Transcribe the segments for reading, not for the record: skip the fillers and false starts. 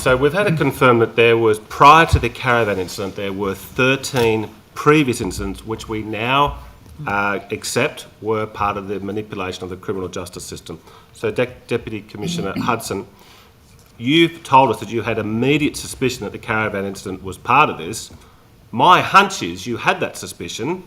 So we've had to confirm that there was, prior to the Caravan incident, there were 13 previous incidents which we now accept were part of the manipulation of the criminal justice system. So Deputy Commissioner Hudson, you've told us that you had immediate suspicion that the Caravan incident was part of this. My hunch is you had that suspicion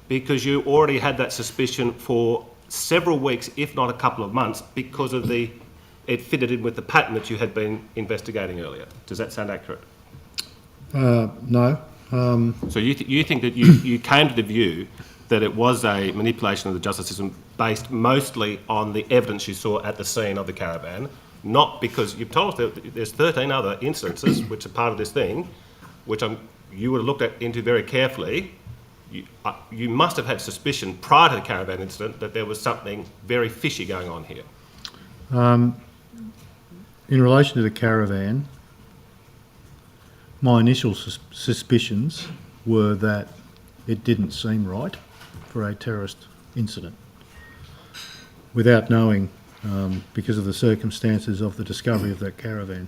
because you already had that suspicion for several weeks, if not a couple of months, because of it fitted in with the pattern that you had been investigating earlier. Does that sound accurate? No. So you think that you came to the view that it was a manipulation of the justice system based mostly on the evidence you saw at the scene of the Caravan, not because you've told us that there's 13 other incidences which are part of this thing, which you would have looked into very carefully. You must have had suspicion prior to the Caravan incident that there was something very fishy going on here. In relation to the Caravan, my initial suspicions were that it didn't seem right for a terrorist incident, without knowing, because of the circumstances of the discovery of that Caravan.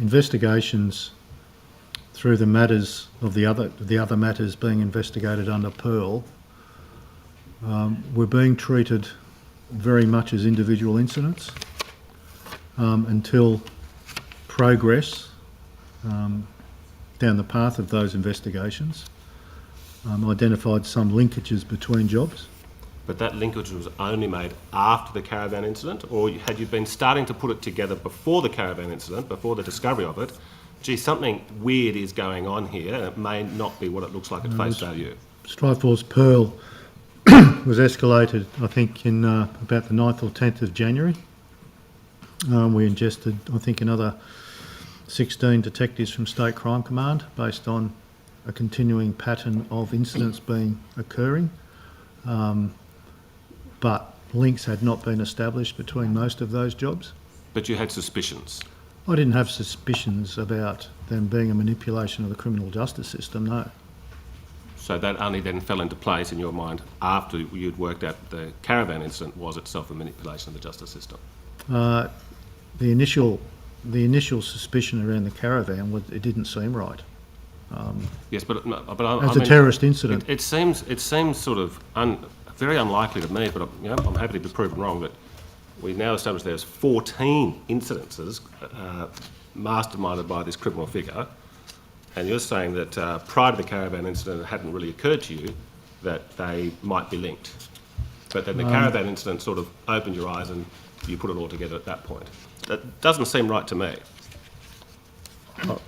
Investigations through the matters of the other matters being investigated under Pearl were being treated very much as individual incidents until progress down the path of those investigations identified some linkages between jobs. But that linkage was only made after the Caravan incident, or had you been starting to put it together before the Caravan incident, before the discovery of it? Gee, something weird is going on here, and it may not be what it looks like at face value. Strikeforce Pearl was escalated, I think, in about the 9th or 10th of January. We ingested, I think, another 16 detectives from State Crime Command based on a continuing pattern of incidents occurring. But links had not been established between most of those jobs. But you had suspicions? I didn't have suspicions about them being a manipulation of the criminal justice system, no. So that only then fell into place in your mind after you'd worked out the Caravan incident was itself a manipulation of the justice system? The initial suspicion around the Caravan was it didn't seem right. Yes, but as a terrorist incident. It seems sort of very unlikely to me, but I'm happy to be proven wrong, that we now established there's 14 incidences masterminded by this criminal figure, and you're saying that prior to the Caravan incident it hadn't really occurred to you that they might be linked. But then the Caravan incident sort of opened your eyes and you put it all together at that point. That doesn't seem right to me. I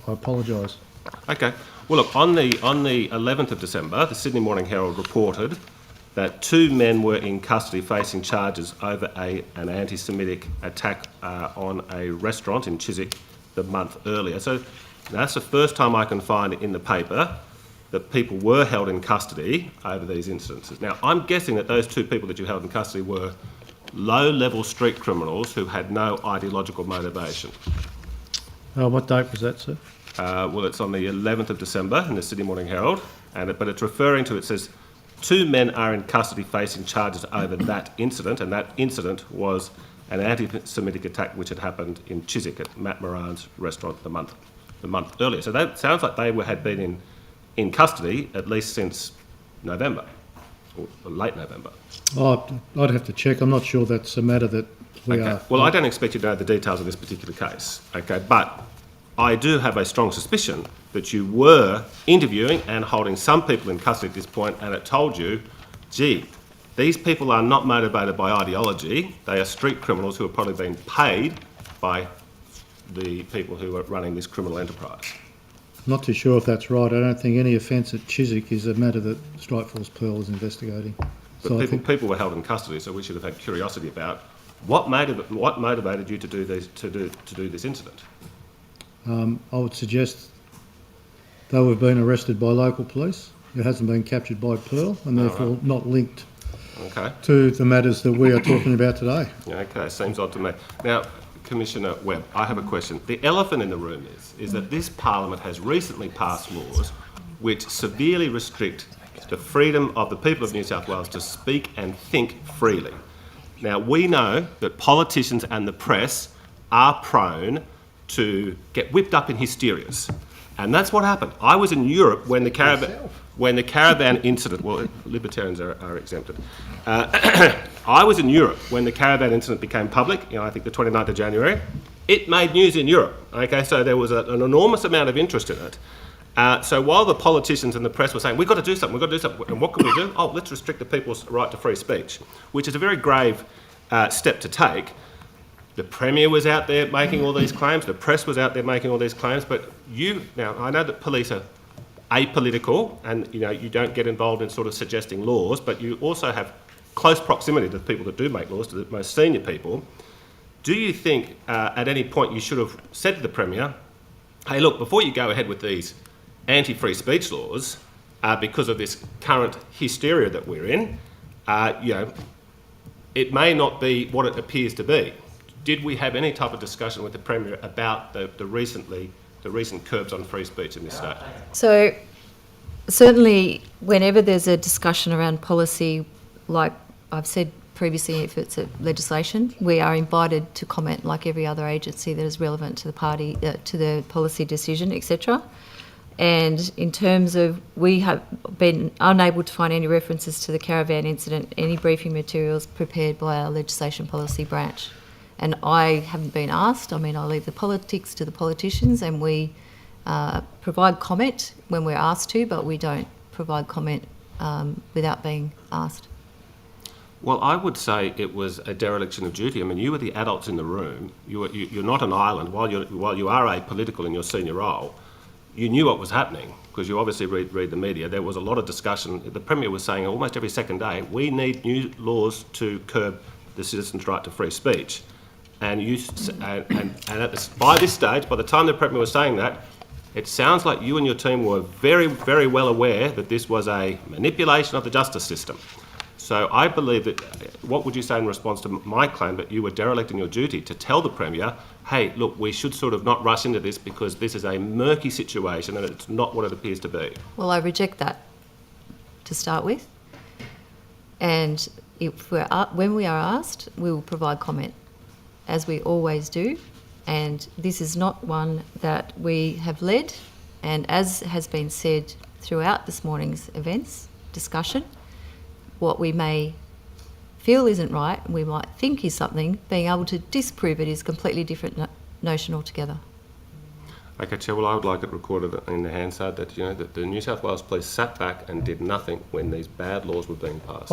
apologise. Okay. Well, look, on the 11th of December, the Sydney Morning Herald reported that 2 men were in custody facing charges over an anti-Semitic attack on a restaurant in Chiswick the month earlier. So that's the first time I can find in the paper that people were held in custody over these incidences. Now, I'm guessing that those 2 people that you held in custody were low-level street criminals who had no ideological motivation. What date was that, sir? Well, it's on the 11th of December in the Sydney Morning Herald, but it's referring to, it says, 2 men are in custody facing charges over that incident, and that incident was an anti-Semitic attack which had happened in Chiswick at Matt Moran's restaurant the month earlier. So that sounds like they had been in custody at least since November, or late November. I'd have to check. I'm not sure that's a matter that we are... Well, I don't expect you to know the details of this particular case, okay, but I do have a strong suspicion that you were interviewing and holding some people in custody at this point, and it told you, gee, these people are not motivated by ideology. They are street criminals who are probably being paid by the people who are running this criminal enterprise. I'm not too sure if that's right. I don't think any offence at Chiswick is a matter that Strikeforce Pearl is investigating. But so people were held in custody, so we should have had curiosity about what motivated you to do this incident. I would suggest they were being arrested by local police. It hasn't been captured by Pearl, and therefore not linked to the matters that we are talking about today. Okay, seems odd to me. Now, Commissioner Webb, I have a question. The elephant in the room is that this Parliament has recently passed laws which severely restrict the freedom of the people of New South Wales to speak and think freely. Now, we know that politicians and the press are prone to get whipped up in hysterias. And that's what happened. I was in Europe when the caravan incident, well, libertarians are exempted. I was in Europe when the caravan incident became public, I think the 29th of January. It made news in Europe, okay? So there was an enormous amount of interest in it. So while the politicians and the press were saying, we've got to do something, and what can we do? Oh, let's restrict the people's right to free speech, which is a very grave step to take. The Premier was out there making all these claims, the press was out there making all these claims, but now I know that police are apolitical and you don't get involved in sort of suggesting laws, but you also have close proximity to the people that do make laws, to the most senior people. Do you think at any point you should have said to the Premier, hey look, before you go ahead with these anti-free speech laws, because of this current hysteria that we're in, it may not be what it appears to be. Did we have any type of discussion with the Premier about the recent curbs on free speech in this state? So certainly whenever there's a discussion around policy, like I've said previously, if it's a legislation, we are invited to comment like every other agency that is relevant to the party, to the policy decision, etc. And in terms of, we have been unable to find any references to the caravan incident, any briefing materials prepared by our legislation policy branch. And I haven't been asked. I mean, I leave the politics to the politicians, and we provide comment when we're asked to, but we don't provide comment without being asked. Well, I would say it was a dereliction of duty. I mean, you were the adults in the room. You're not an island. While you are apolitical in your senior role, you knew what was happening because you obviously read the media. There was a lot of discussion. The Premier was saying almost every second day, we need new laws to curb the citizens' right to free speech. And by this stage, by the time the Premier was saying that, it sounds like you and your team were very, very well aware that this was a manipulation of the justice system. So I believe that, what would you say in response to my claim that you were derelict in your duty to tell the Premier, hey, look, we should sort of not rush into this because this is a murky situation and it's not what it appears to be? Well, I reject that to start with. And when we are asked, we will provide comment, as we always do. And this is not one that we have led. And as has been said throughout this morning's discussion, what we may feel isn't right, and we might think is something, being able to disprove it is a completely different notion altogether. Okay, Chair, well, I would like it recorded in the Hansard that, that the New South Wales Police sat back and did nothing when these bad laws were being passed.